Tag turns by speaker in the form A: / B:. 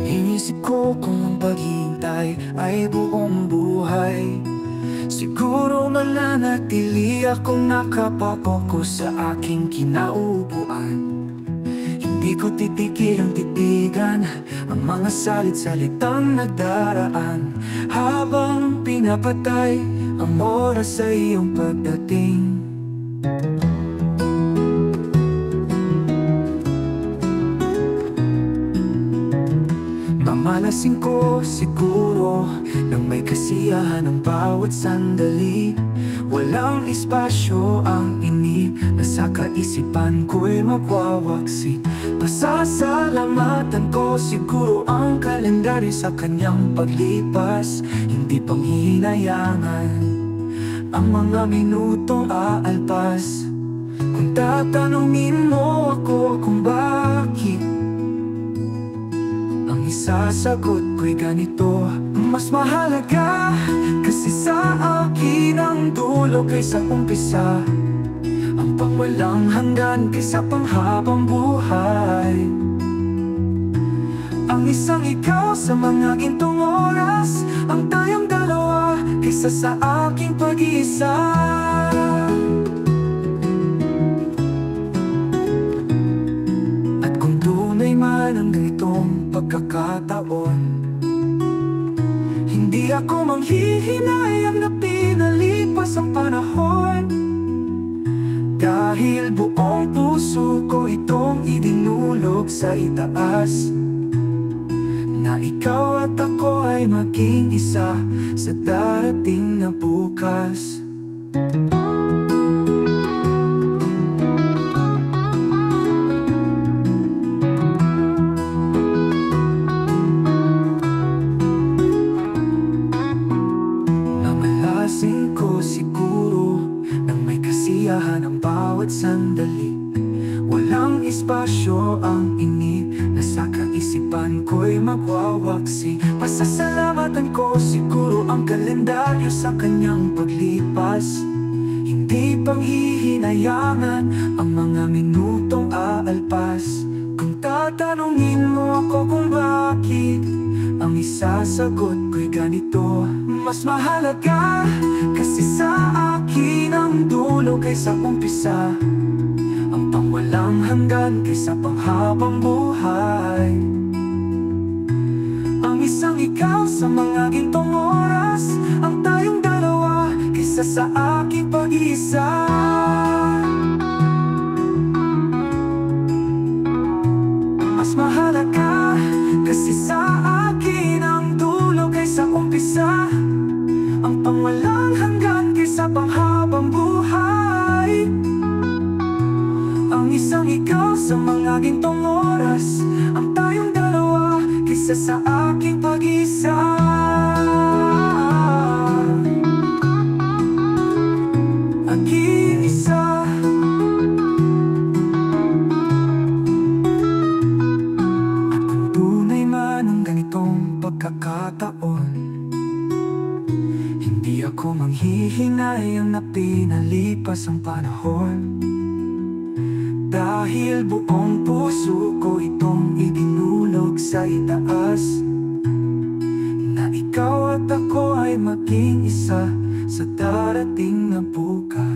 A: Inisip ko kung ang paghihintay ay buong buhay, siguro mananatili akong nakapokus sa aking kinaupuan. Hindi ko titigil ang titigan ang mga salit-salitang nagdaraan, habang pinapatay ang oras sa iyong pagdating. Mamalasin ko siguro nang may kasiyahan ang bawat sandali. Walang espasyo ang inip na sa kaisipan ko'y magwawaksi. Pasasalamatan ko siguro ang kalendaryo sa kanyang paglipas. Hindi pang hihinayangan ang mga minutong aalpas. Kung tatanungin mo ako kung bakit, ang isasagot ko'y ganito: mas mahalaga kasi sa akin ang dulo kaysa umpisa, ang pangwalang hanggan kaysa panghabang buhay. Ang isang ikaw sa mga gintong oras, ang tayong dalawa kaysa sa aking pag-iisa. At kung tunay man ang ganitong pagkakataon, hindi ako manghihinayang na pinalipas ang panahon, dahil buong puso ko itong idinulog sa itaas, na ikaw at ako ay maging isa sa darating na bukas. Namalasin ko siguro nang may kasiyahan ang bawat sandali. Walang espasyo ang inip na sa kaisipan ko'y magwawaksi. Pasasalamatan ko siguro ang kalendaryo sa kanyang paglipas. Hindi pang hihinayangan ang mga minutong aalpas. Kung tatanungin mo ako kung bakit, ang isasagot ko'y ganito: mas mahalaga kasi sa akin ang dulo kaysa umpisa, ang pangwalang hanggan kaysa panghabang buhay. Ang isang ikaw sa mga gintong oras, ang tayong dalawa kaysa sa aking pag-iisa. Mas mahalaga kasi sa akin ang dulo kaysa umpisa, ang pangwalang hanggan kaysa panghabang buhay. Ang isang ikaw sa mga gintong oras, ang tayong dalawa kaysa sa aking pag-iisa. Aking isa. At kung tunay man ang ganitong pagkakataon, hindi ako manghihinayang na pinalipas ang panahon, dahil buong puso ko itong idinulog sa itaas, na ikaw at ako ay maging isa sa darating na bukas.